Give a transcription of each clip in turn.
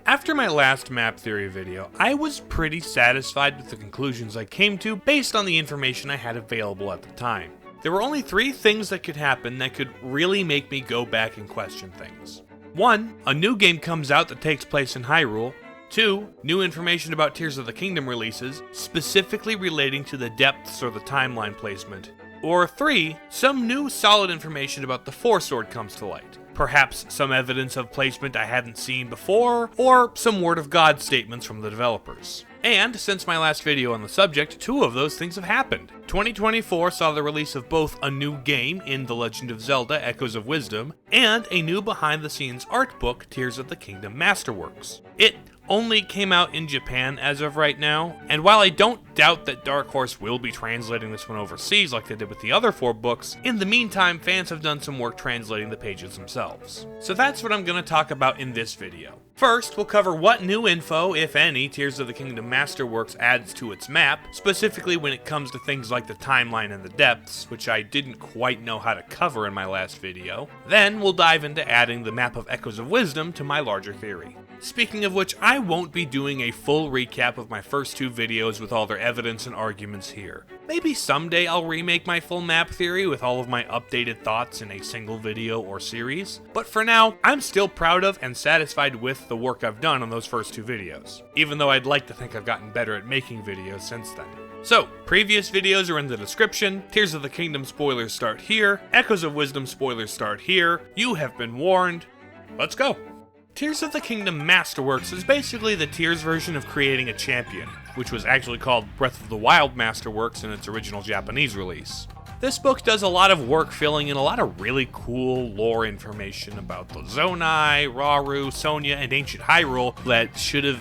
After my last map theory video, I was pretty satisfied with the conclusions I came to based on the information I had available at the time. There were only 3 things that could happen that could really make me go back and question things. 1. A new game comes out that takes place in Hyrule. 2. New information about Tears of the Kingdom releases, specifically relating to the depths or the timeline placement. Or 3. Some new solid information about the Four Sword comes to light. Perhaps some evidence of placement I hadn't seen before, or some word of God statements from the developers. And since my last video on the subject, 2 of those things have happened. 2024 saw the release of both a new game in The Legend of Zelda: Echoes of Wisdom, and a new behind-the-scenes art book, Tears of the Kingdom Masterworks. It only came out in Japan as of right now, and while I don't doubt that Dark Horse will be translating this one overseas like they did with the other 4 books, in the meantime fans have done some work translating the pages themselves. So that's what I'm going to talk about in this video. First, we'll cover what new info, if any, Tears of the Kingdom Masterworks adds to its map, specifically when it comes to things like the timeline and the depths, which I didn't quite know how to cover in my last video. Then we'll dive into adding the map of Echoes of Wisdom to my larger theory. Speaking of which, I won't be doing a full recap of my first 2 videos with all their evidence and arguments here. Maybe someday I'll remake my full map theory with all of my updated thoughts in a single video or series, but for now, I'm still proud of and satisfied with the work I've done on those first 2 videos, even though I'd like to think I've gotten better at making videos since then. So, previous videos are in the description, Tears of the Kingdom spoilers start here, Echoes of Wisdom spoilers start here, you have been warned, let's go! Tears of the Kingdom Masterworks is basically the Tears version of creating a champion, which was actually called Breath of the Wild Masterworks in its original Japanese release. This book does a lot of work filling in a lot of really cool lore information about the Zonai, Rauru, Sonia, and ancient Hyrule that should have,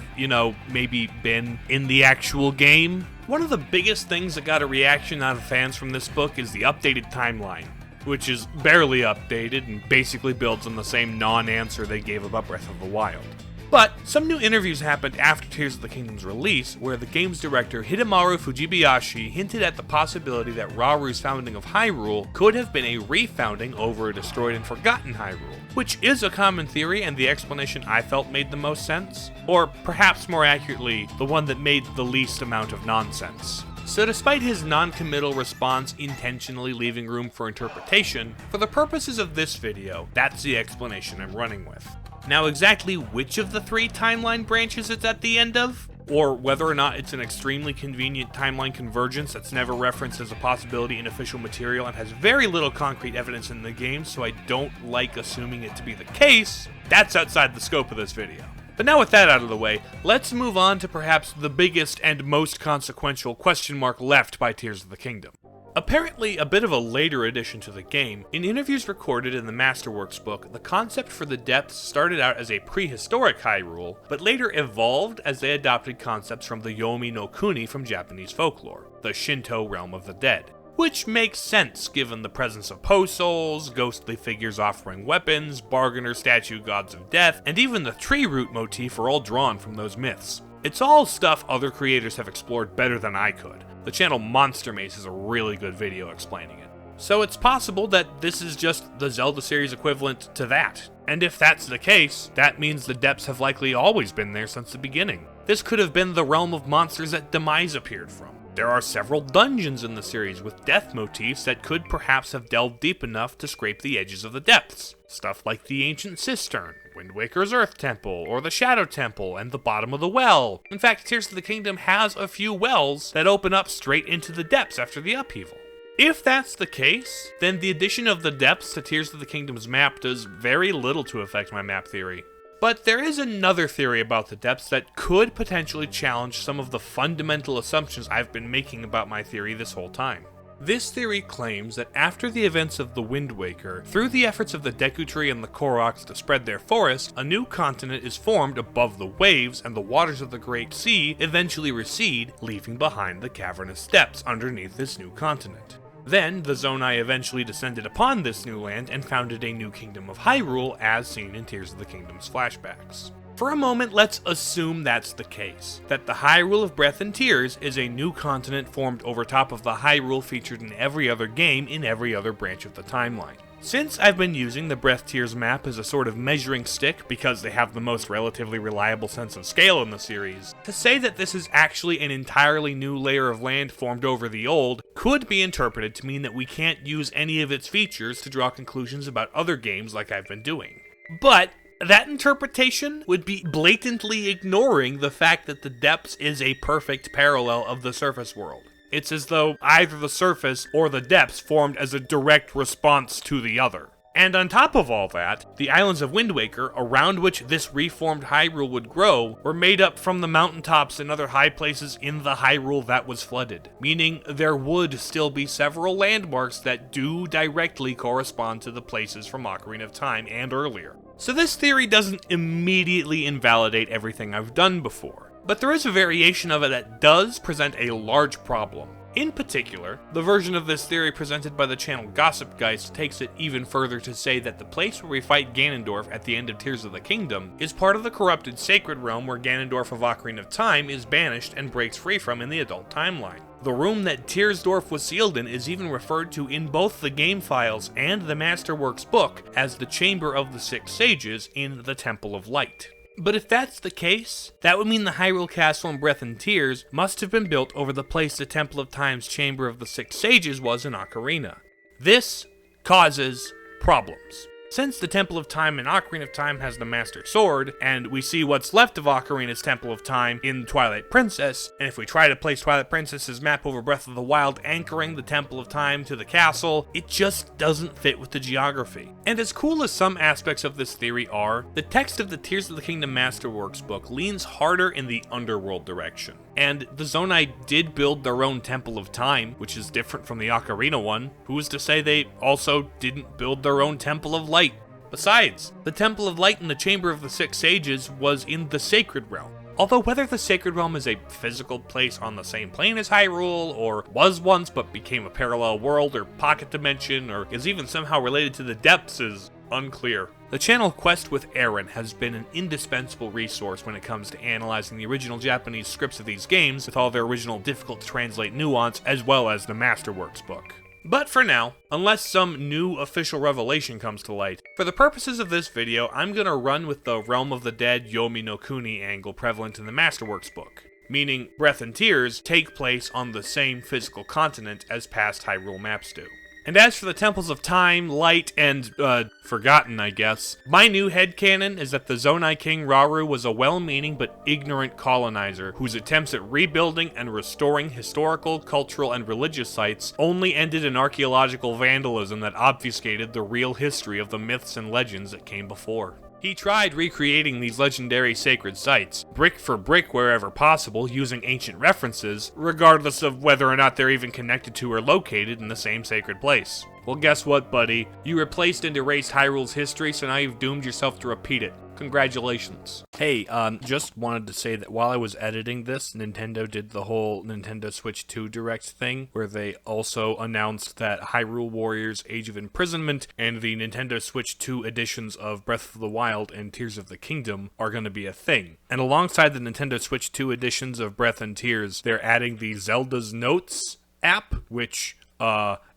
maybe been in the actual game. One of the biggest things that got a reaction out of fans from this book is the updated timeline, which is barely updated and basically builds on the same non-answer they gave about Breath of the Wild. But some new interviews happened after Tears of the Kingdom's release, where the game's director Hidemaru Fujibayashi hinted at the possibility that Rauru's founding of Hyrule could have been a refounding over a destroyed and forgotten Hyrule, which is a common theory and the explanation I felt made the most sense, or perhaps more accurately, the one that made the least amount of nonsense. So despite his non-committal response intentionally leaving room for interpretation, for the purposes of this video, that's the explanation I'm running with. Now exactly which of the 3 timeline branches it's at the end of, or whether or not it's an extremely convenient timeline convergence that's never referenced as a possibility in official material and has very little concrete evidence in the game, so I don't like assuming it to be the case, that's outside the scope of this video. But now with that out of the way, let's move on to perhaps the biggest and most consequential question mark left by Tears of the Kingdom. Apparently a bit of a later addition to the game, in interviews recorded in the Masterworks book, the concept for the depths started out as a prehistoric Hyrule, but later evolved as they adopted concepts from the Yomi no Kuni from Japanese folklore, the Shinto realm of the dead. Which makes sense given the presence of po-souls, ghostly figures offering weapons, bargainer statue gods of death, and even the tree root motif are all drawn from those myths. It's all stuff other creators have explored better than I could. The channel Monster Maze has a really good video explaining it. So it's possible that this is just the Zelda series equivalent to that. And if that's the case, that means the depths have likely always been there since the beginning. This could have been the realm of monsters that Demise appeared from. There are several dungeons in the series with death motifs that could perhaps have delved deep enough to scrape the edges of the depths. Stuff like the Ancient Cistern, Wind Waker's Earth Temple, or the Shadow Temple, and the bottom of the well. In fact, Tears of the Kingdom has a few wells that open up straight into the depths after the upheaval. If that's the case, then the addition of the depths to Tears of the Kingdom's map does very little to affect my map theory. But there is another theory about the depths that could potentially challenge some of the fundamental assumptions I've been making about my theory this whole time. This theory claims that after the events of the Wind Waker, through the efforts of the Deku Tree and the Koroks to spread their forest, a new continent is formed above the waves and the waters of the Great Sea eventually recede, leaving behind the cavernous depths underneath this new continent. Then, the Zonai eventually descended upon this new land and founded a new kingdom of Hyrule as seen in Tears of the Kingdom's flashbacks. For a moment, let's assume that's the case, that the Hyrule of Breath and Tears is a new continent formed over top of the Hyrule featured in every other game in every other branch of the timeline. Since I've been using the Breath Tears map as a sort of measuring stick because they have the most relatively reliable sense of scale in the series, to say that this is actually an entirely new layer of land formed over the old could be interpreted to mean that we can't use any of its features to draw conclusions about other games like I've been doing. But that interpretation would be blatantly ignoring the fact that the depths is a perfect parallel of the surface world. It's as though either the surface or the depths formed as a direct response to the other. And on top of all that, the islands of Wind Waker, around which this reformed Hyrule would grow, were made up from the mountaintops and other high places in the Hyrule that was flooded, meaning there would still be several landmarks that do directly correspond to the places from Ocarina of Time and earlier. So this theory doesn't immediately invalidate everything I've done before. But there is a variation of it that does present a large problem. In particular, the version of this theory presented by the channel Gossipgeist takes it even further to say that the place where we fight Ganondorf at the end of Tears of the Kingdom is part of the corrupted sacred realm where Ganondorf of Ocarina of Time is banished and breaks free from in the adult timeline. The room that Tearsdorf was sealed in is even referred to in both the game files and the Masterworks book as the Chamber of the Six Sages in the Temple of Light. But if that's the case, that would mean the Hyrule Castle in Breath and Tears must have been built over the place the Temple of Time's Chamber of the Six Sages was in Ocarina. This causes problems. Since the Temple of Time in Ocarina of Time has the Master Sword, and we see what's left of Ocarina's Temple of Time in Twilight Princess, and if we try to place Twilight Princess's map over Breath of the Wild anchoring the Temple of Time to the castle, it just doesn't fit with the geography. And as cool as some aspects of this theory are, the text of the Tears of the Kingdom Masterworks book leans harder in the underworld direction. And the Zonai did build their own Temple of Time, which is different from the Ocarina one. Who's to say they also didn't build their own Temple of Light? Besides, the Temple of Light in the Chamber of the Six Sages was in the Sacred Realm. Although whether the Sacred Realm is a physical place on the same plane as Hyrule, or was once but became a parallel world or pocket dimension, or is even somehow related to the depths is unclear. The channel Quest with Aaron has been an indispensable resource when it comes to analyzing the original Japanese scripts of these games with all their original difficult to translate nuance, as well as the Masterworks book. But for now, unless some new official revelation comes to light, for the purposes of this video, I'm gonna run with the Realm of the Dead Yomi no Kuni angle prevalent in the Masterworks book, meaning Breath and Tears take place on the same physical continent as past Hyrule maps do. And as for the Temples of Time, Light, and, Forgotten, I guess, my new headcanon is that the Zonai King Rauru was a well-meaning but ignorant colonizer whose attempts at rebuilding and restoring historical, cultural, and religious sites only ended in archaeological vandalism that obfuscated the real history of the myths and legends that came before. He tried recreating these legendary sacred sites, brick for brick wherever possible, using ancient references, regardless of whether or not they're even connected to or located in the same sacred place. Well, guess what, buddy? You replaced and erased Hyrule's history, so now you've doomed yourself to repeat it. Congratulations. Hey, just wanted to say that while I was editing this, Nintendo did the whole Nintendo Switch 2 Direct thing, where they also announced that Hyrule Warriors Age of Imprisonment and the Nintendo Switch 2 editions of Breath of the Wild and Tears of the Kingdom are going to be a thing. And alongside the Nintendo Switch 2 editions of Breath and Tears, they're adding the Zelda's Notes app, which,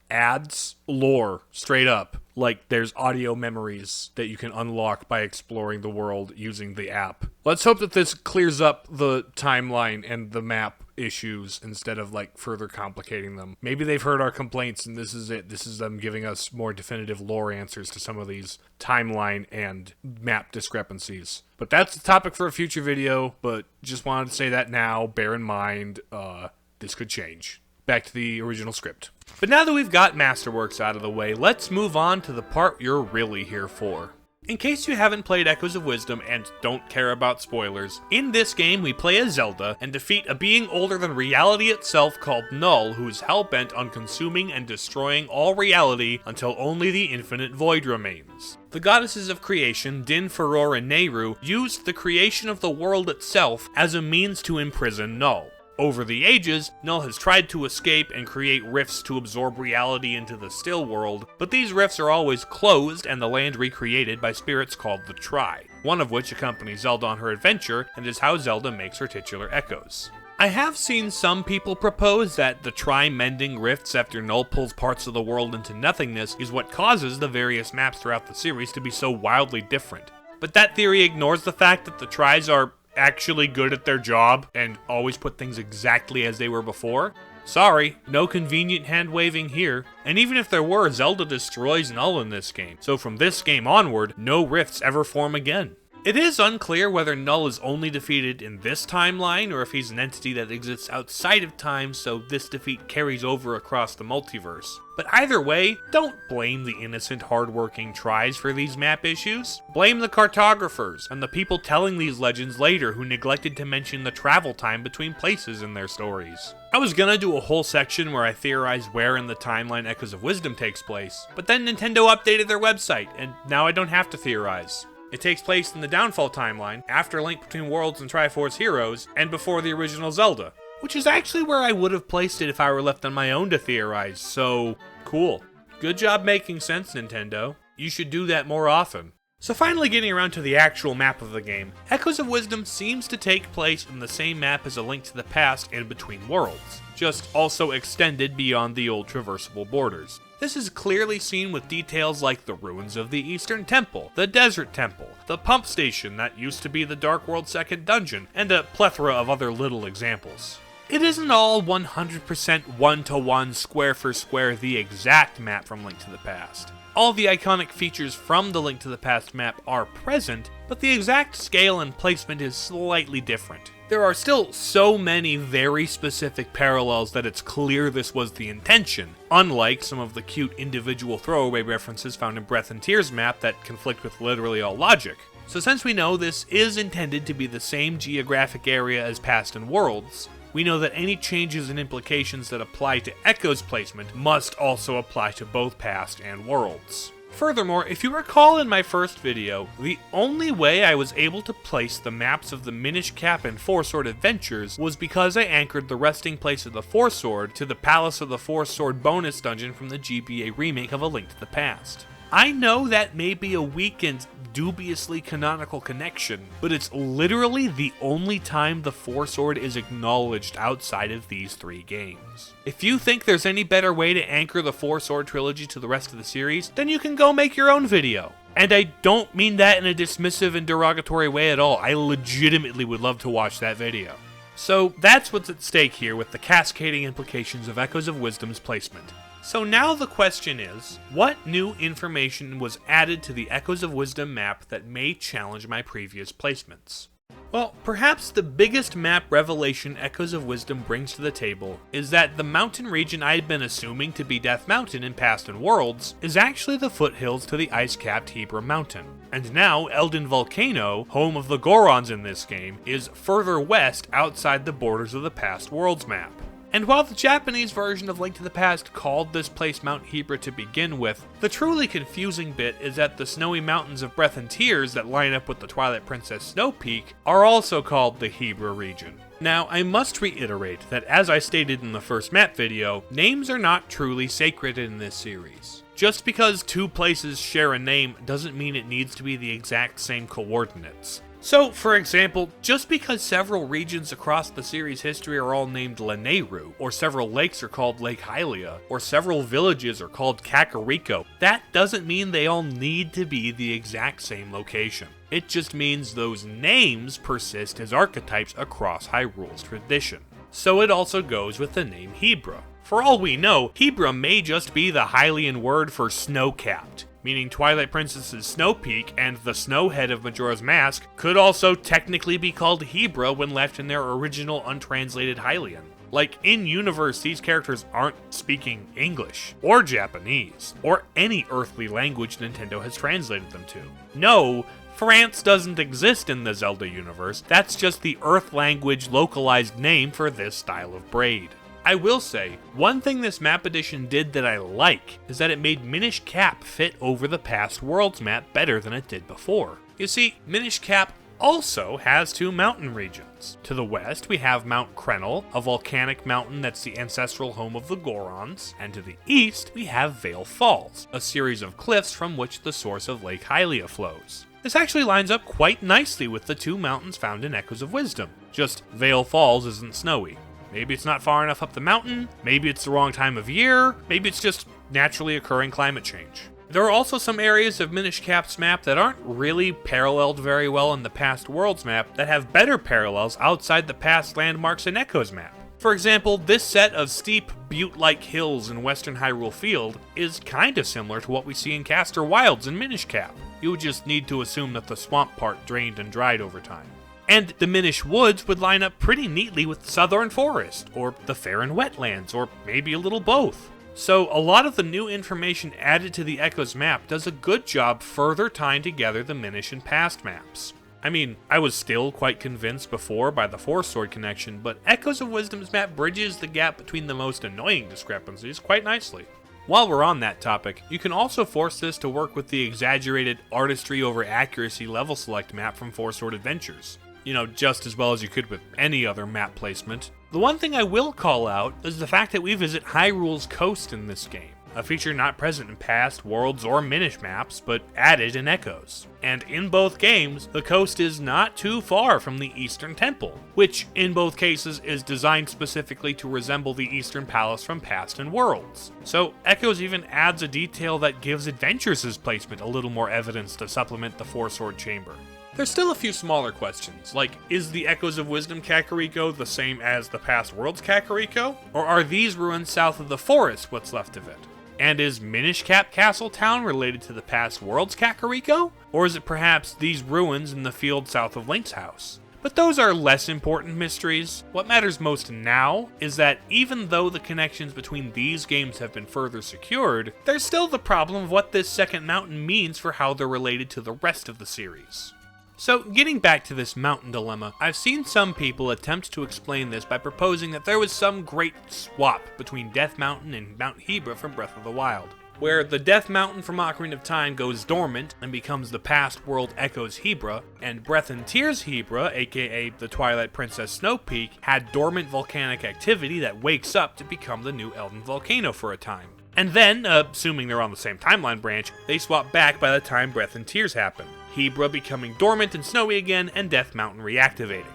adds lore straight up. Like, there's audio memories that you can unlock by exploring the world using the app. Let's hope that this clears up the timeline and the map issues instead of, like, further complicating them. Maybe they've heard our complaints and this is it. This is them giving us more definitive lore answers to some of these timeline and map discrepancies. But that's the topic for a future video, but just wanted to say that now. Bear in mind, this could change. Back to the original script. But now that we've got Masterworks out of the way, let's move on to the part you're really here for. In case you haven't played Echoes of Wisdom and don't care about spoilers, in this game we play as Zelda and defeat a being older than reality itself called Null, who is hell-bent on consuming and destroying all reality until only the infinite void remains. The goddesses of creation, Din, Furor, and Nehru, used the creation of the world itself as a means to imprison Null. Over the ages, Null has tried to escape and create rifts to absorb reality into the still world, but these rifts are always closed and the land recreated by spirits called the Tri, one of which accompanies Zelda on her adventure and is how Zelda makes her titular echoes. I have seen some people propose that the mending rifts after Null pulls parts of the world into nothingness is what causes the various maps throughout the series to be so wildly different. But that theory ignores the fact that the tries are actually good at their job and always put things exactly as they were before. Sorry, no convenient hand-waving here. And even if there were, Zelda destroys Null in this game, so from this game onward, no rifts ever form again. It is unclear whether Null is only defeated in this timeline, or if he's an entity that exists outside of time, so this defeat carries over across the multiverse. But either way, don't blame the innocent, hardworking tries for these map issues. Blame the cartographers, and the people telling these legends later who neglected to mention the travel time between places in their stories. I was gonna do a whole section where I theorize where in the timeline Echoes of Wisdom takes place, but then Nintendo updated their website, and now I don't have to theorize. It takes place in the Downfall timeline, after Link Between Worlds and Triforce Heroes, and before the original Zelda, which is actually where I would have placed it if I were left on my own to theorize, so cool. Good job making sense, Nintendo. You should do that more often. So finally getting around to the actual map of the game, Echoes of Wisdom seems to take place in the same map as A Link to the Past and Between Worlds, just also extended beyond the old traversable borders. This is clearly seen with details like the ruins of the Eastern Temple, the Desert Temple, the pump station that used to be the Dark World's second dungeon, and a plethora of other little examples. It isn't all 100% one-to-one, square for square the exact map from Link to the Past. All the iconic features from the Link to the Past map are present, but the exact scale and placement is slightly different. There are still so many very specific parallels that it's clear this was the intention, unlike some of the cute individual throwaway references found in Breath and Tears map that conflict with literally all logic. So since we know this is intended to be the same geographic area as Past and Worlds, we know that any changes and implications that apply to Echo's placement must also apply to both Past and Worlds. Furthermore, if you recall in my first video, the only way I was able to place the maps of the Minish Cap and Four Sword adventures was because I anchored the resting place of the Four Sword to the Palace of the Four Sword bonus dungeon from the GBA remake of A Link to the Past. I know that may be a weak and dubiously canonical connection, but it's literally the only time the Four Sword is acknowledged outside of these three games. If you think there's any better way to anchor the Four Sword trilogy to the rest of the series, then you can go make your own video. And I don't mean that in a dismissive and derogatory way at all. I legitimately would love to watch that video. So that's what's at stake here with the cascading implications of Echoes of Wisdom's placement. So now the question is, what new information was added to the Echoes of Wisdom map that may challenge my previous placements? Well, perhaps the biggest map revelation Echoes of Wisdom brings to the table is that the mountain region I had been assuming to be Death Mountain in Past and Worlds is actually the foothills to the ice-capped Hybra Mountain. And now, Elden Volcano, home of the Gorons in this game, is further west outside the borders of the Past Worlds map. And while the Japanese version of Link to the Past called this place Mount Hybra to begin with, the truly confusing bit is that the snowy mountains of Breath and Tears that line up with the Twilight Princess Snow Peak are also called the Hybra region. Now, I must reiterate that as I stated in the first map video, names are not truly sacred in this series. Just because two places share a name doesn't mean it needs to be the exact same coordinates. So, for example, just because several regions across the series' history are all named Lanayru, or several lakes are called Lake Hylia, or several villages are called Kakariko, that doesn't mean they all need to be the exact same location. It just means those names persist as archetypes across Hyrule's tradition. So it also goes with the name Hybra. For all we know, Hybra may just be the Hylian word for snow-capped, meaning Twilight Princess's Snow Peak and the snow head of Majora's Mask could also technically be called Hybra when left in their original untranslated Hylian. Like, in-universe, these characters aren't speaking English, or Japanese, or any earthly language Nintendo has translated them to. No, France doesn't exist in the Zelda universe, that's just the Earth language localized name for this style of braid. I will say, one thing this map edition did that I like is that it made Minish Cap fit over the Past Worlds map better than it did before. You see, Minish Cap also has two mountain regions. To the west, we have Mount Krenel, a volcanic mountain that's the ancestral home of the Gorons, and to the east, we have Vale Falls, a series of cliffs from which the source of Lake Hylia flows. This actually lines up quite nicely with the two mountains found in Echoes of Wisdom, just Vale Falls isn't snowy. Maybe it's not far enough up the mountain, maybe it's the wrong time of year, maybe it's just naturally occurring climate change. There are also some areas of Minish Cap's map that aren't really paralleled very well in the Past Worlds map that have better parallels outside the past landmarks in Echoes map. For example, this set of steep, butte-like hills in western Hyrule Field is kinda similar to what we see in Castor Wilds in Minish Cap. You would just need to assume that the swamp part drained and dried over time. And the Minish Woods would line up pretty neatly with the Southern Forest, or the Faron Wetlands, or maybe a little both. So a lot of the new information added to the Echoes map does a good job further tying together the Minish and past maps. I mean, I was still quite convinced before by the Four Sword connection, but Echoes of Wisdom's map bridges the gap between the most annoying discrepancies quite nicely. While we're on that topic, you can also force this to work with the exaggerated artistry over accuracy level select map from Four Sword Adventures. You know, just as well as you could with any other map placement. The one thing I will call out is the fact that we visit Hyrule's coast in this game, a feature not present in past Worlds or Minish maps, but added in Echoes. And in both games, the coast is not too far from the Eastern Temple, which in both cases is designed specifically to resemble the Eastern Palace from past and Worlds. So Echoes even adds a detail that gives Adventures' placement a little more evidence to supplement the Four Sword Chamber. There's still a few smaller questions, like, is the Echoes of Wisdom Kakariko the same as the Past Worlds Kakariko? Or are these ruins south of the forest what's left of it? And is Minish Cap Castle Town related to the Past Worlds Kakariko? Or is it perhaps these ruins in the field south of Link's house? But those are less important mysteries. What matters most now is that even though the connections between these games have been further secured, there's still the problem of what this second mountain means for how they're related to the rest of the series. So, getting back to this mountain dilemma, I've seen some people attempt to explain this by proposing that there was some great swap between Death Mountain and Mount Hebra from Breath of the Wild, where the Death Mountain from Ocarina of Time goes dormant and becomes the Past World Echoes Hebra, and Breath and Tears Hebra, aka the Twilight Princess Snow Peak, had dormant volcanic activity that wakes up to become the new Elden Volcano for a time. And then, assuming they're on the same timeline branch, they swap back by the time Breath and Tears happen, Hebra becoming dormant and snowy again, and Death Mountain reactivating.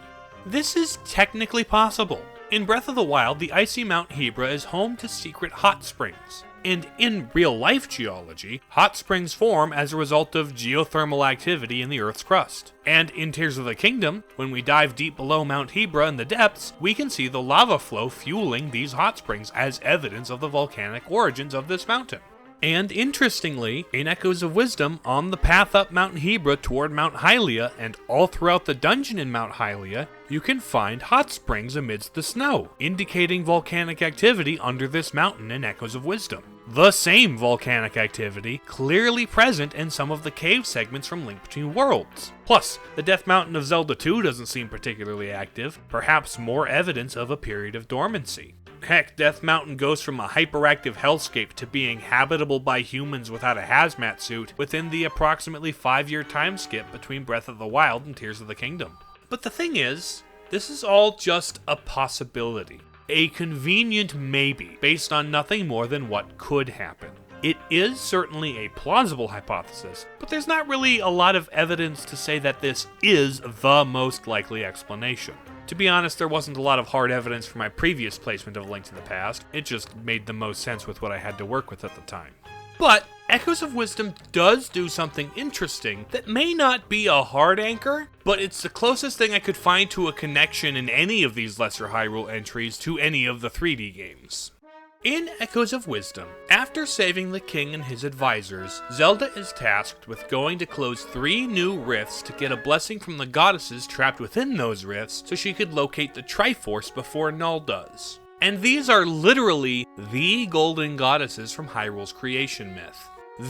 This is technically possible. In Breath of the Wild, the icy Mount Hebra is home to secret hot springs. And in real-life geology, hot springs form as a result of geothermal activity in the Earth's crust. And in Tears of the Kingdom, when we dive deep below Mount Hebra in the depths, we can see the lava flow fueling these hot springs as evidence of the volcanic origins of this mountain. And interestingly, in Echoes of Wisdom, on the path up Mount Hebra toward Mount Hylia, and all throughout the dungeon in Mount Hylia, you can find hot springs amidst the snow, indicating volcanic activity under this mountain in Echoes of Wisdom. The same volcanic activity clearly present in some of the cave segments from Link Between Worlds. Plus, the Death Mountain of Zelda 2 doesn't seem particularly active, perhaps more evidence of a period of dormancy. Heck, Death Mountain goes from a hyperactive hellscape to being habitable by humans without a hazmat suit within the approximately 5-year time skip between Breath of the Wild and Tears of the Kingdom. But the thing is, this is all just a possibility. A convenient maybe, based on nothing more than what could happen. It is certainly a plausible hypothesis, but there's not really a lot of evidence to say that this is the most likely explanation. To be honest, there wasn't a lot of hard evidence for my previous placement of Link to the Past, it just made the most sense with what I had to work with at the time. But Echoes of Wisdom does do something interesting that may not be a hard anchor, but it's the closest thing I could find to a connection in any of these Lesser Hyrule entries to any of the 3D games. In Echoes of Wisdom, after saving the king and his advisors, Zelda is tasked with going to close 3 new rifts to get a blessing from the goddesses trapped within those rifts so she could locate the Triforce before Null does. And these are literally the golden goddesses from Hyrule's creation myth.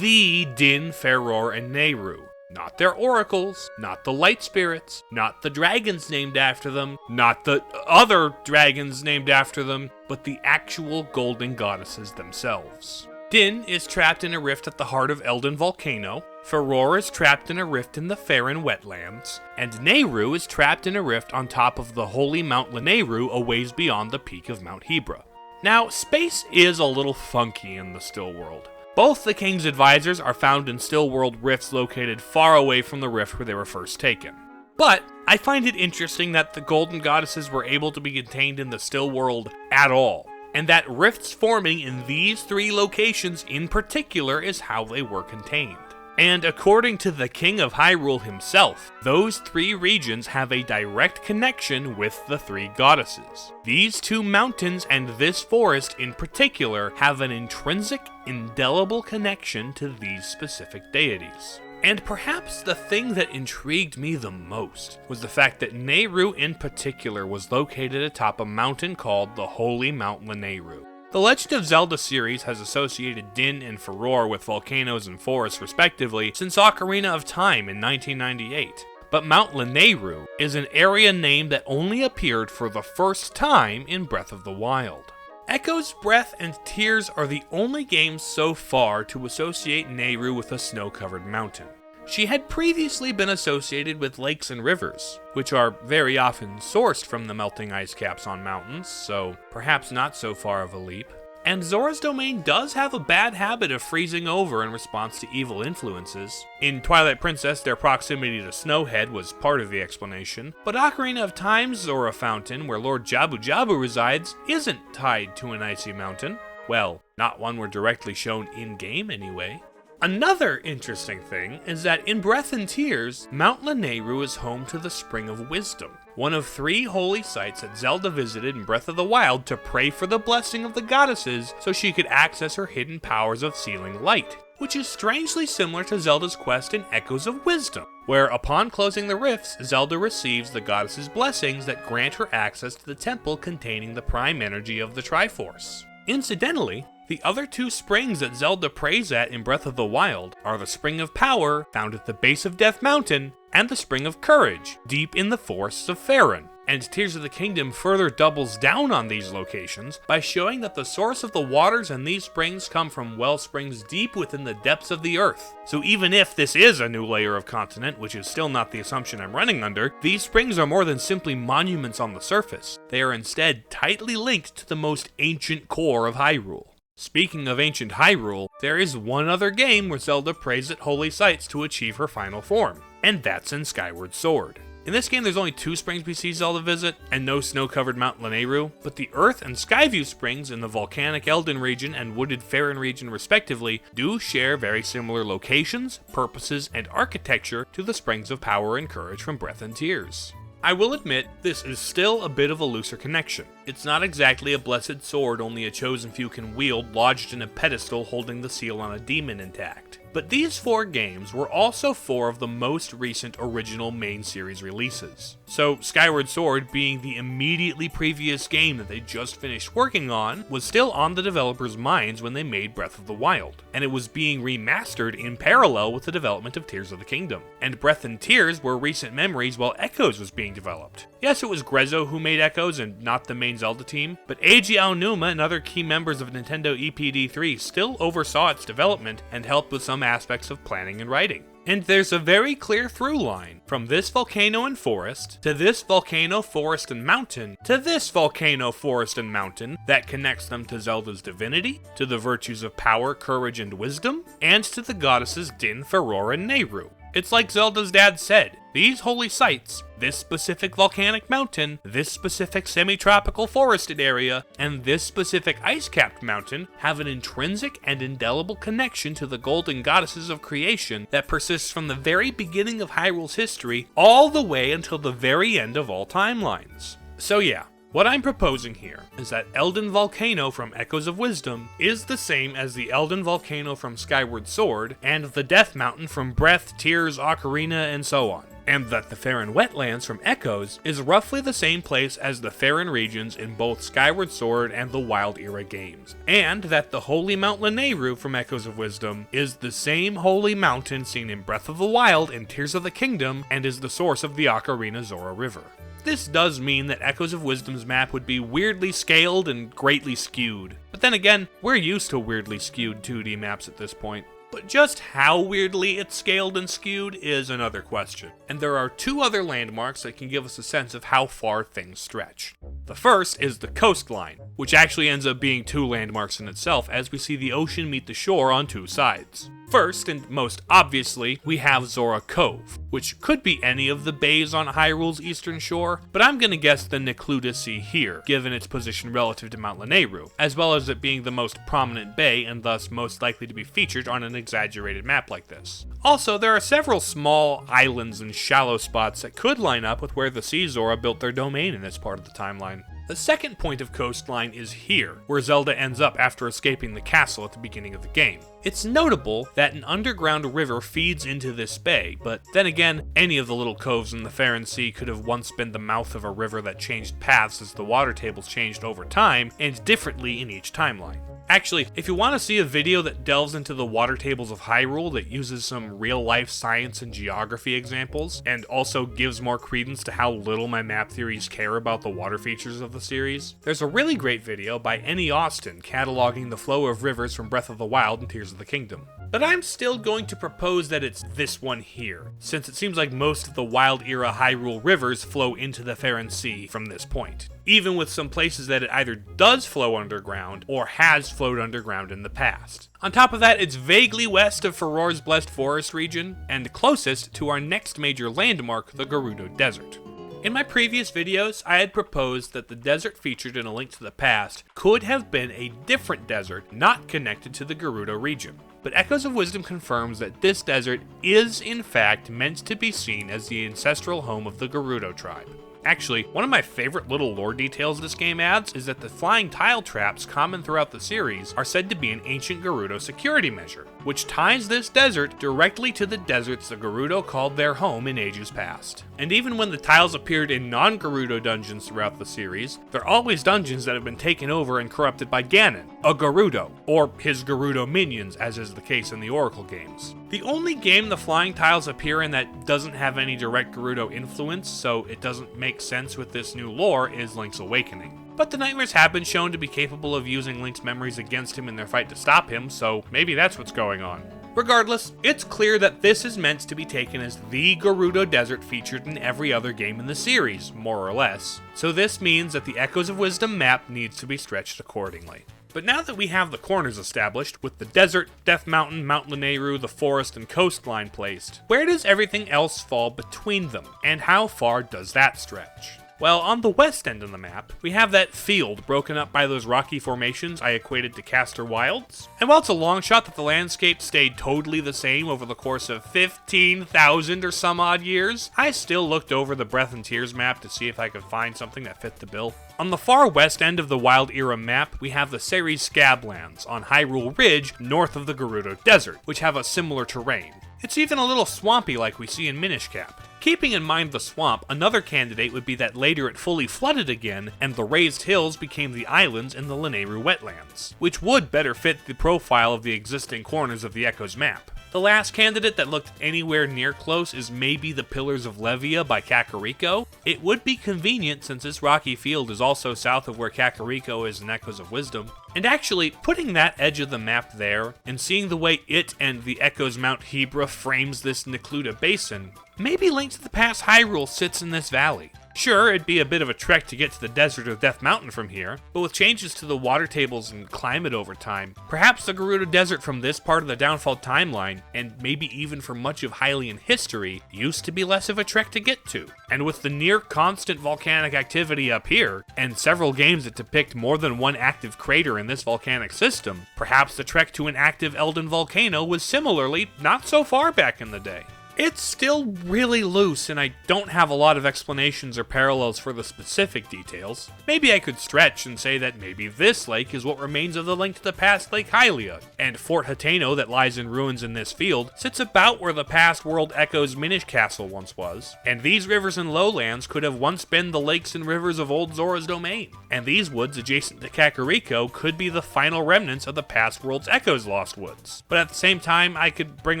The Din, Ferror, and Nehru. Not their oracles, not the light spirits, not the dragons named after them, not the other dragons named after them, but the actual golden goddesses themselves. Din is trapped in a rift at the heart of Elden Volcano, Ferror is trapped in a rift in the Faron Wetlands, and Nehru is trapped in a rift on top of the holy Mount Lanayru a ways beyond the peak of Mount Hebra. Now, space is a little funky in the Still World, Both the king's advisors are found in still world rifts located far away from the rift where they were first taken. But I find it interesting that the golden goddesses were able to be contained in the still world at all, and that rifts forming in these 3 locations in particular is how they were contained. And according to the King of Hyrule himself, those 3 regions have a direct connection with the 3 goddesses. These 2 mountains and this forest in particular have an intrinsic, indelible connection to these specific deities. And perhaps the thing that intrigued me the most was the fact that Nehru in particular was located atop a mountain called the Holy Mount Lanayru. The Legend of Zelda series has associated Din and Furore with volcanoes and forests respectively since Ocarina of Time in 1998. But Mount Lanayru is an area name that only appeared for the first time in Breath of the Wild. Echo's Breath and Tears are the only games so far to associate Nehru with a snow-covered mountain. She had previously been associated with lakes and rivers, which are very often sourced from the melting ice caps on mountains, so perhaps not so far of a leap. And Zora's Domain does have a bad habit of freezing over in response to evil influences. In Twilight Princess, their proximity to Snowhead was part of the explanation, but Ocarina of Time's Zora Fountain, where Lord Jabu Jabu resides, isn't tied to an icy mountain. Well, not one we're directly shown in-game anyway. Another interesting thing is that in Breath and Tears, Mount Lanayru is home to the Spring of Wisdom, one of 3 holy sites that Zelda visited in Breath of the Wild to pray for the blessing of the goddesses so she could access her hidden powers of sealing light, which is strangely similar to Zelda's quest in Echoes of Wisdom, where upon closing the rifts, Zelda receives the goddesses' blessings that grant her access to the temple containing the prime energy of the Triforce. Incidentally, the other 2 springs that Zelda prays at in Breath of the Wild are the Spring of Power, found at the base of Death Mountain, and the Spring of Courage, deep in the forests of Faerun. And Tears of the Kingdom further doubles down on these locations by showing that the source of the waters in these springs come from well springs deep within the depths of the earth. So even if this is a new layer of continent, which is still not the assumption I'm running under, these springs are more than simply monuments on the surface. They are instead tightly linked to the most ancient core of Hyrule. Speaking of ancient Hyrule, there is one other game where Zelda prays at holy sites to achieve her final form, and that's in Skyward Sword. In this game, there's only 2 springs we see Zelda visit, and no snow-covered Mount Lanayru, but the Earth and Skyview springs in the volcanic Elden region and wooded Faerun region respectively do share very similar locations, purposes, and architecture to the Springs of Power and Courage from Breath and Tears. I will admit, this is still a bit of a looser connection. It's not exactly a blessed sword only a chosen few can wield lodged in a pedestal holding the seal on a demon intact. But these 4 games were also 4 of the most recent original main series releases. So Skyward Sword, being the immediately previous game that they just finished working on, was still on the developers' minds when they made Breath of the Wild, and it was being remastered in parallel with the development of Tears of the Kingdom. And Breath and Tears were recent memories while Echoes was being developed. Yes, it was Grezzo who made Echoes and not the main Zelda team, but Eiji Aonuma and other key members of Nintendo EPD3 still oversaw its development and helped with some aspects of planning and writing. And there's a very clear through line from this volcano and forest, to this volcano, forest, and mountain, to this volcano, forest, and mountain that connects them to Zelda's divinity, to the virtues of power, courage, and wisdom, and to the goddesses Din, Furore, and Nehru. It's like Zelda's dad said, these holy sites, this specific volcanic mountain, this specific semi-tropical forested area, and this specific ice-capped mountain have an intrinsic and indelible connection to the golden goddesses of creation that persists from the very beginning of Hyrule's history all the way until the very end of all timelines. So yeah, what I'm proposing here is that Elden Volcano from Echoes of Wisdom is the same as the Elden Volcano from Skyward Sword, and the Death Mountain from Breath, Tears, Ocarina, and so on. And that the Faerun Wetlands from Echoes is roughly the same place as the Faerun regions in both Skyward Sword and the Wild Era games. And that the Holy Mount Lanayru from Echoes of Wisdom is the same holy mountain seen in Breath of the Wild and Tears of the Kingdom, and is the source of the Ocarina Zora River. This does mean that Echoes of Wisdom's map would be weirdly scaled and greatly skewed. But then again, we're used to weirdly skewed 2D maps at this point. But just how weirdly it's scaled and skewed is another question. And there are 2 other landmarks that can give us a sense of how far things stretch. The first is the coastline. which actually ends up being 2 landmarks in itself as we see the ocean meet the shore on 2 sides. First, and most obviously, we have Zora Cove, which could be any of the bays on Hyrule's eastern shore, but I'm gonna guess the Necluda Sea here, given its position relative to Mount Lanayru, as well as it being the most prominent bay and thus most likely to be featured on an exaggerated map like this. Also, there are several small islands and shallow spots that could line up with where the Sea Zora built their domain in this part of the timeline. The second point of coastline is here, where Zelda ends up after escaping the castle at the beginning of the game. It's notable that an underground river feeds into this bay, but then again, any of the little coves in the Faron Sea could have once been the mouth of a river that changed paths as the water tables changed over time, and differently in each timeline. Actually, if you want to see a video that delves into the water tables of Hyrule that uses some real-life science and geography examples, and also gives more credence to how little my map theories care about the water features of the series, there's a really great video by N.E. Austin cataloging the flow of rivers from Breath of the Wild and Tears of the Kingdom. But I'm still going to propose that it's this one here, since it seems like most of the Wild-era Hyrule rivers flow into the Faron Sea from this point, even with some places that it either does flow underground or has flowed underground in the past. On top of that, it's vaguely west of Farore's Blessed Forest region, and closest to our next major landmark, the Gerudo Desert. In my previous videos, I had proposed that the desert featured in A Link to the Past could have been a different desert not connected to the Gerudo region. But Echoes of Wisdom confirms that this desert is in fact meant to be seen as the ancestral home of the Gerudo tribe. Actually, one of my favorite little lore details this game adds is that the flying tile traps common throughout the series are said to be an ancient Gerudo security measure, which ties this desert directly to the deserts the Gerudo called their home in ages past. And even when the tiles appeared in non-Gerudo dungeons throughout the series, they're always dungeons that have been taken over and corrupted by Ganon, a Gerudo, or his Gerudo minions, as is the case in the Oracle games. The only game the flying tiles appear in that doesn't have any direct Gerudo influence, so it doesn't make sense with this new lore, is Link's Awakening. But the nightmares have been shown to be capable of using Link's memories against him in their fight to stop him, so maybe that's what's going on. Regardless, it's clear that this is meant to be taken as the Gerudo Desert featured in every other game in the series, more or less, so this means that the Echoes of Wisdom map needs to be stretched accordingly. But now that we have the corners established, with the desert, Death Mountain, Mount Lanayru, the forest, and coastline placed, where does everything else fall between them, and how far does that stretch? Well, on the west end of the map, we have that field broken up by those rocky formations I equated to Castor Wilds. And while it's a long shot that the landscape stayed totally the same over the course of 15,000 or some odd years, I still looked over the Breath and Tears map to see if I could find something that fit the bill. On the far west end of the Wild Era map, we have the Ceres Scablands on Hyrule Ridge north of the Gerudo Desert, which have a similar terrain. It's even a little swampy like we see in Minish Cap. Keeping in mind the swamp, another candidate would be that later it fully flooded again, and the raised hills became the islands in the Lanayru wetlands, which would better fit the profile of the existing corners of the Echoes map. The last candidate that looked anywhere near close is maybe the Pillars of Levia by Kakariko. It would be convenient since this rocky field is also south of where Kakariko is in Echoes of Wisdom. And actually, putting that edge of the map there, and seeing the way it and the Echoes Mount Hebra frames this Necluda Basin, maybe Link to the Past Hyrule sits in this valley. Sure, it'd be a bit of a trek to get to the desert of Death Mountain from here, but with changes to the water tables and climate over time, perhaps the Gerudo Desert from this part of the Downfall timeline, and maybe even for much of Hylian history, used to be less of a trek to get to. And with the near constant volcanic activity up here, and several games that depict more than one active crater in this volcanic system, perhaps the trek to an active Elden volcano was similarly not so far back in the day. It's still really loose, and I don't have a lot of explanations or parallels for the specific details. Maybe I could stretch and say that maybe this lake is what remains of the Link to the Past Lake Hylia, and Fort Hateno that lies in ruins in this field sits about where the past world Echoes Minish Castle once was, and these rivers and lowlands could have once been the lakes and rivers of Old Zora's domain, and these woods adjacent to Kakariko could be the final remnants of the past world's Echoes Lost Woods. But at the same time, I could bring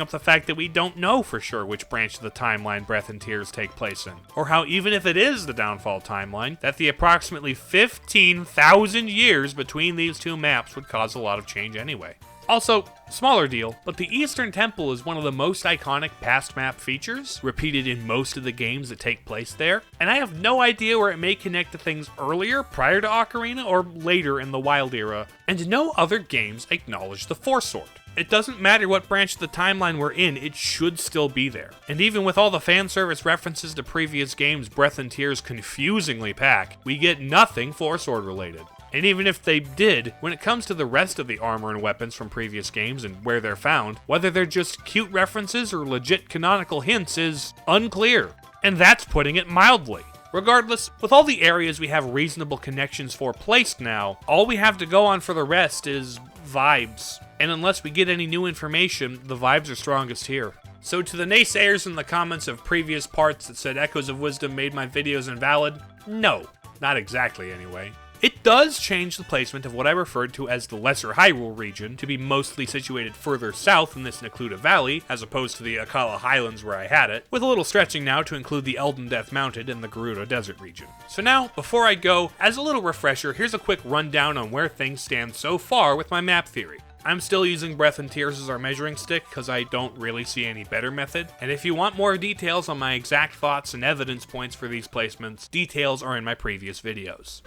up the fact that we don't know for sure which branch of the timeline Breath and Tears take place in, or how even if it is the Downfall timeline, that the approximately 15,000 years between these two maps would cause a lot of change anyway. Also, smaller deal, but the Eastern Temple is one of the most iconic past map features, repeated in most of the games that take place there, and I have no idea where it may connect to things earlier, prior to Ocarina, or later in the Wild era, and no other games acknowledge the Force Sword. It doesn't matter what branch of the timeline we're in, it should still be there. And even with all the fan service references to previous games Breath and Tears confusingly pack, we get nothing Force Sword related. And even if they did, when it comes to the rest of the armor and weapons from previous games and where they're found, whether they're just cute references or legit canonical hints is unclear. And that's putting it mildly. Regardless, with all the areas we have reasonable connections for placed now, all we have to go on for the rest is vibes. And unless we get any new information, the vibes are strongest here. So to the naysayers in the comments of previous parts that said Echoes of Wisdom made my videos invalid, no, not exactly anyway. It does change the placement of what I referred to as the Lesser Hyrule region to be mostly situated further south in this Necluda Valley, as opposed to the Akala Highlands where I had it, with a little stretching now to include the Elden Death Mountain and the Gerudo Desert region. So now, before I go, as a little refresher, here's a quick rundown on where things stand so far with my map theory. I'm still using Breath and Tears as our measuring stick because I don't really see any better method, and if you want more details on my exact thoughts and evidence points for these placements, details are in my previous videos.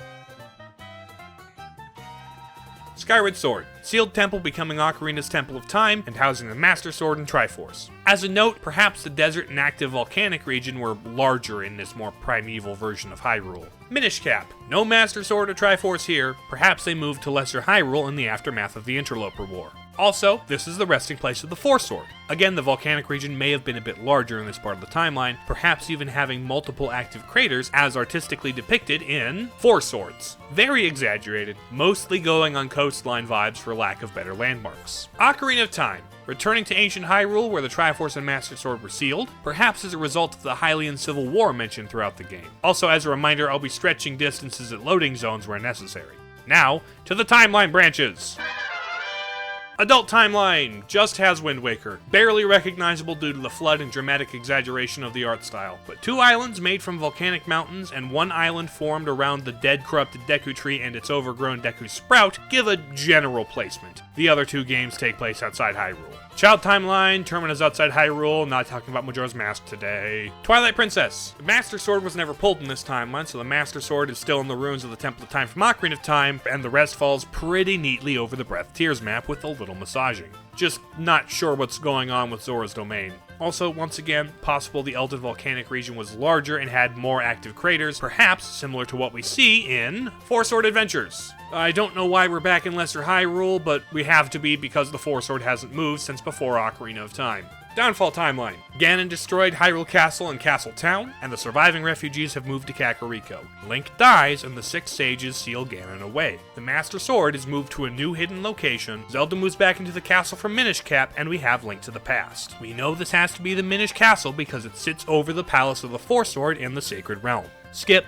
Skyward Sword. Sealed Temple becoming Ocarina's Temple of Time and housing the Master Sword and Triforce. As a note, perhaps the desert and active volcanic region were larger in this more primeval version of Hyrule. Minish Cap. No Master Sword or Triforce here. Perhaps they moved to Lesser Hyrule in the aftermath of the Interloper War. Also, this is the resting place of the Force Sword. Again, the volcanic region may have been a bit larger in this part of the timeline, perhaps even having multiple active craters as artistically depicted in Force Swords. Very exaggerated, mostly going on coastline vibes for lack of better landmarks. Ocarina of Time. Returning to ancient Hyrule where the Triforce and Master Sword were sealed, perhaps as a result of the Hylian Civil War mentioned throughout the game. Also, as a reminder, I'll be stretching distances at loading zones where necessary. Now, to the timeline branches! Adult Timeline just has Wind Waker, barely recognizable due to the flood and dramatic exaggeration of the art style, but 2 islands made from volcanic mountains and 1 island formed around the dead corrupted Deku Tree and its overgrown Deku Sprout give a general placement. The other 2 games take place outside Hyrule. Child Timeline, Terminus outside Hyrule, not talking about Majora's Mask today. Twilight Princess. The Master Sword was never pulled in this timeline, so the Master Sword is still in the ruins of the Temple of Time from Ocarina of Time, and the rest falls pretty neatly over the Breath Tears map with a little massaging. Just not sure what's going on with Zora's Domain. Also, once again, possible the Elden Volcanic region was larger and had more active craters, perhaps similar to what we see in Four Sword Adventures. I don't know why we're back in Lesser Hyrule, but we have to be because the Four Sword hasn't moved since before Ocarina of Time. Downfall Timeline. Ganon destroyed Hyrule Castle and Castle Town, and the surviving refugees have moved to Kakariko. Link dies, and the 6 sages seal Ganon away. The Master Sword is moved to a new hidden location, Zelda moves back into the castle from Minish Cap, and we have Link to the Past. We know this has to be the Minish Castle because it sits over the Palace of the Four Sword in the Sacred Realm. Skip,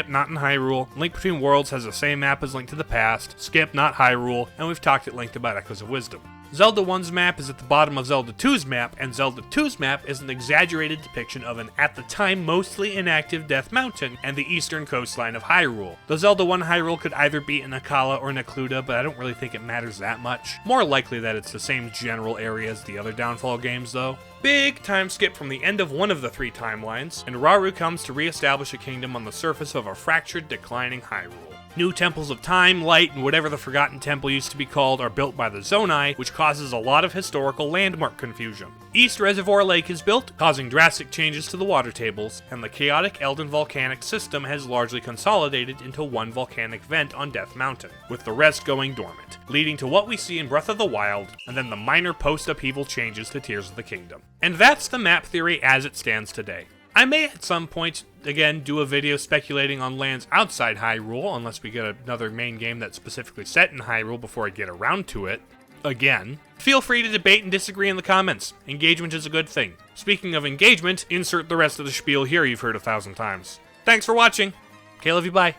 not in Hyrule. Link Between Worlds has the same map as Link to the Past. Skip, not Hyrule, and we've talked at length about Echoes of Wisdom. Zelda 1's map is at the bottom of Zelda 2's map, and Zelda 2's map is an exaggerated depiction of an, at the time, mostly inactive Death Mountain and the eastern coastline of Hyrule. The Zelda 1 Hyrule could either be in Akala or Necluda, but I don't really think it matters that much. More likely that it's the same general area as the other Downfall games, though. Big time skip from the end of one of the 3 timelines, and Rauru comes to re-establish a kingdom on the surface of a fractured, declining Hyrule. New temples of time, light, and whatever the Forgotten Temple used to be called are built by the Zonai, which causes a lot of historical landmark confusion. East Reservoir Lake is built, causing drastic changes to the water tables, and the chaotic Elden volcanic system has largely consolidated into one volcanic vent on Death Mountain, with the rest going dormant, leading to what we see in Breath of the Wild, and then the minor post-upheaval changes to Tears of the Kingdom. And that's the map theory as it stands today. I may at some point, again, do a video speculating on lands outside Hyrule, unless we get another main game that's specifically set in Hyrule before I get around to it. Again. Feel free to debate and disagree in the comments. Engagement is a good thing. Speaking of engagement, insert the rest of the spiel here you've heard 1,000 times. Thanks for watching. Okay, love you, bye.